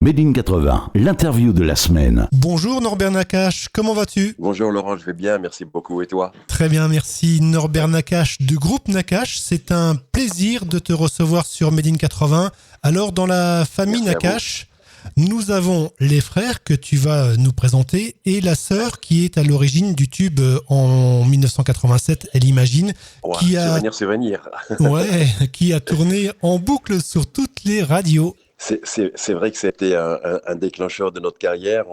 Made in 80, l'interview de la semaine. Bonjour Norbert Nakache, comment vas-tu ? Bonjour Laurent, je vais bien, merci beaucoup. Et toi ? Très bien, merci. Norbert Nakache du groupe Nakache, c'est un plaisir de te recevoir sur Made in 80. Alors dans la famille Nakache, nous avons les frères que tu vas nous présenter et la sœur qui est à l'origine du tube en 1987, Elle Imagine, qui a tourné en boucle sur toutes les radios. C'est vrai que c'était un déclencheur de notre carrière.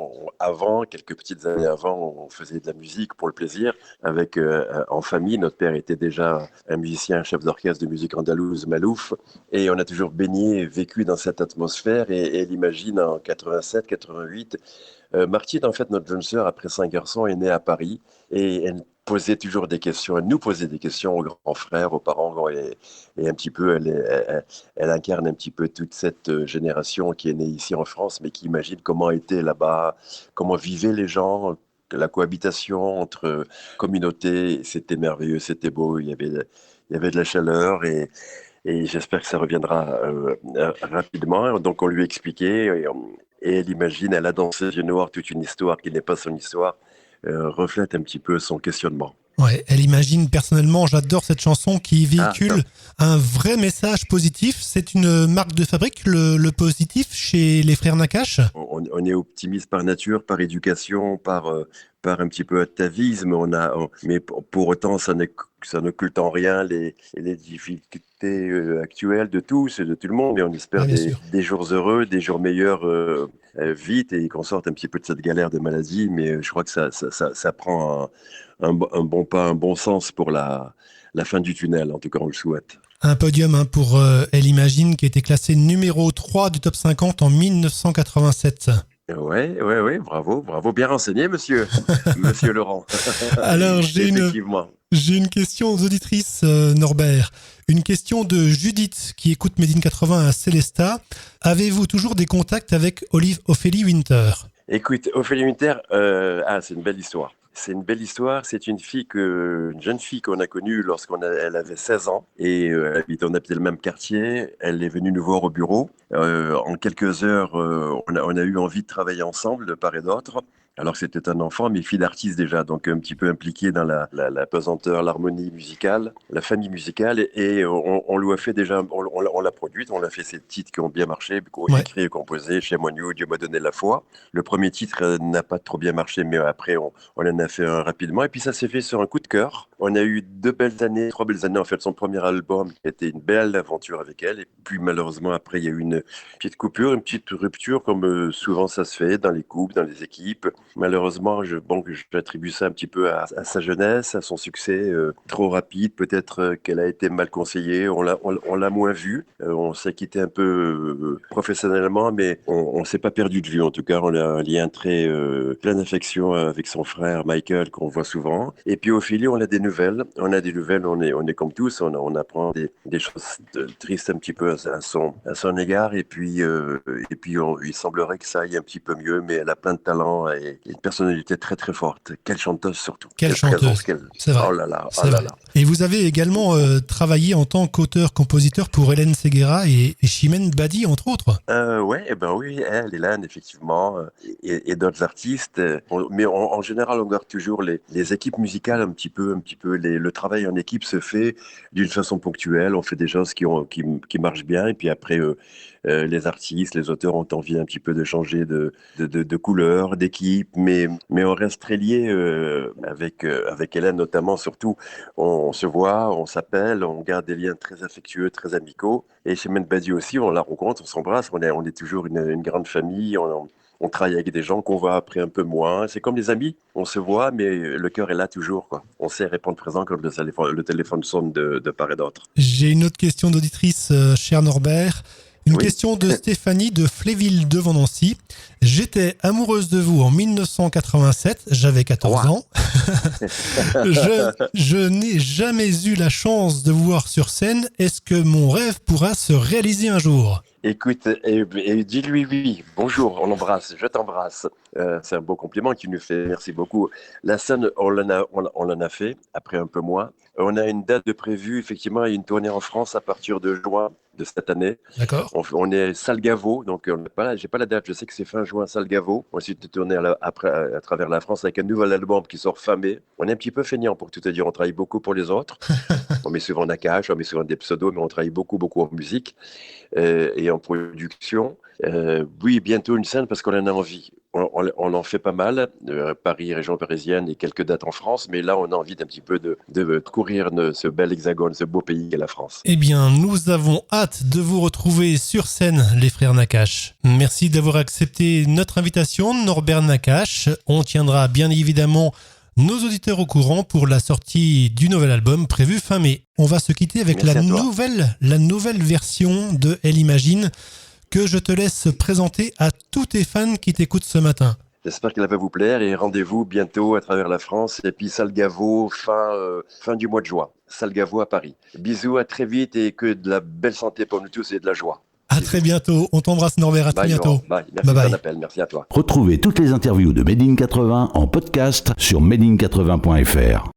Quelques petites années avant, on faisait de la musique pour le plaisir avec en famille. Notre père était déjà un musicien, chef d'orchestre de musique andalouse, Malouf, et on a toujours baigné et vécu dans cette atmosphère. Et Elle Imagine en 87, 88. Martine, en fait, notre jeune sœur, après 5 garçons, est née à Paris et elle posait toujours des questions. Elle nous posait des questions aux grands frères, aux parents, et un petit peu, elle incarne un petit peu toute cette génération qui est née ici en France, mais qui imagine comment était là-bas, comment vivaient les gens, la cohabitation entre communautés. C'était merveilleux, c'était beau, il y avait de la chaleur et j'espère que ça reviendra rapidement. Donc on lui expliquait et Elle Imagine, elle a dans ses yeux noirs toute une histoire qui n'est pas son histoire, reflète un petit peu son questionnement. Ouais, Elle Imagine, personnellement, j'adore cette chanson qui véhicule un vrai message positif. C'est une marque de fabrique, le positif, chez les frères Nakache. On est optimiste par nature, par éducation, par un petit peu atavisme. Mais pour autant, ça n'occulte en rien les difficultés actuelles de tous et de tout le monde. Et on espère des jours heureux, des jours meilleurs vite et qu'on sorte un petit peu de cette galère de maladie. Mais je crois que ça prend un bon pas, un bon sens pour la fin du tunnel. En tout cas, on le souhaite. Un podium pour Elle Imagine qui a été classé numéro 3 du top 50 en 1987. Ouais, bravo, bien renseigné, monsieur Laurent. Alors, j'ai une question aux auditrices, Norbert. Une question de Judith qui écoute Made in 80 à Célestat. Avez-vous toujours des contacts avec Ophélie Winter ? Écoute, Ophélie Winter, c'est une belle histoire. C'est une belle histoire. C'est une jeune fille qu'on a connue elle avait 16 ans et on habitait le même quartier. Elle est venue nous voir au bureau. En quelques heures, on a eu envie de travailler ensemble de part et d'autre. Alors que c'était un enfant, mais fille d'artiste déjà, donc un petit peu impliqué dans la pesanteur, l'harmonie musicale, la famille musicale. Et on lui a fait déjà, on l'a produite, on l'a fait ces titres qui ont bien marché, écrit et composé, Chez Moignou, Dieu m'a donné la foi. Le premier titre n'a pas trop bien marché, mais après on en a fait un rapidement. Et puis ça s'est fait sur un coup de cœur. On a eu 3 belles années, en fait, son premier album qui a été une belle aventure avec elle. Et puis malheureusement, après, il y a eu une petite coupure, une petite rupture, comme souvent ça se fait dans les couples, dans les équipes. Malheureusement, j'attribue ça un petit peu à sa jeunesse, à son succès trop rapide. Peut-être qu'elle a été mal conseillée, on l'a moins vue. On s'est quitté un peu professionnellement, mais on s'est pas perdu de vue. En tout cas, on a un lien très plein d'affection avec son frère Michael, qu'on voit souvent. Et puis Ophélie, on a des nouvelles. On est comme tous, on apprend des choses tristes un petit peu à son égard. Et puis il semblerait que ça aille un petit peu mieux, mais elle a plein de talent et une personnalité très très forte. Quelle chanteuse surtout. Quelle chanteuse. C'est vrai. Oh là là. Et vous avez également travaillé en tant qu'auteur-compositeur pour Hélène Ségera et Chimène Badi, entre autres. Oui, Hélène, effectivement, et d'autres artistes. Mais en général, on garde toujours les équipes musicales un petit peu. Le travail en équipe se fait d'une façon ponctuelle. On fait des choses qui marchent bien. Et puis après, les artistes, les auteurs ont envie un petit peu de changer de couleur, d'équipe. Mais on reste très liés avec Hélène, notamment, surtout. On se voit, on s'appelle, on garde des liens très affectueux, très amicaux. Et chez Badi aussi, on la rencontre, on s'embrasse. On est toujours une grande famille. On travaille avec des gens qu'on voit après un peu moins. C'est comme des amis, on se voit, mais le cœur est là toujours, quoi. On sait répondre présent quand le téléphone sonne de part et d'autre. J'ai une autre question d'auditrice, cher Norbert. Une question de Stéphanie de Fléville devant Nancy. J'étais amoureuse de vous en 1987, j'avais 14 ans. Je n'ai jamais eu la chance de vous voir sur scène. Est-ce que mon rêve pourra se réaliser un jour ? Écoute, et dis-lui oui. Bonjour, on l'embrasse, je t'embrasse. C'est un beau compliment qu'il nous fait. Merci beaucoup. La scène, on l'en a fait, après un peu moins. On a une date de prévue, effectivement, il y a une tournée en France à partir de juin de cette année. D'accord. On est Salgavo, donc j'ai pas la date, je sais que c'est fin juin Salgavo. Ensuite, de tourner après, à travers la France avec un nouvel album qui sort fin mai. On est un petit peu feignant pour tout te dire, on travaille beaucoup pour les autres. On met souvent Nakash, on met souvent des pseudos, mais on travaille beaucoup, beaucoup en musique et en production. Oui, bientôt une scène parce qu'on en a envie. On en fait pas mal, Paris, région parisienne et quelques dates en France, mais là on a envie d'un petit peu de courir ce bel hexagone, ce beau pays qu'est la France. Eh bien, nous avons hâte de vous retrouver sur scène, les frères Nakash. Merci d'avoir accepté notre invitation, Norbert Nakash. On tiendra bien évidemment nos auditeurs au courant pour la sortie du nouvel album prévu fin mai. On va se quitter avec la nouvelle version de Elle Imagine que je te laisse présenter à tous tes fans qui t'écoutent ce matin. J'espère qu'elle va vous plaire et rendez-vous bientôt à travers la France et puis Salgavo fin du mois de juin. Salgavo à Paris. Bisous, à très vite et que de la belle santé pour nous tous et de la joie. À très bientôt. On t'embrasse Norbert. À très bientôt. Bye. Merci de ton appel. Merci à toi. Retrouvez toutes les interviews de Made in 80 en podcast sur made in80.fr.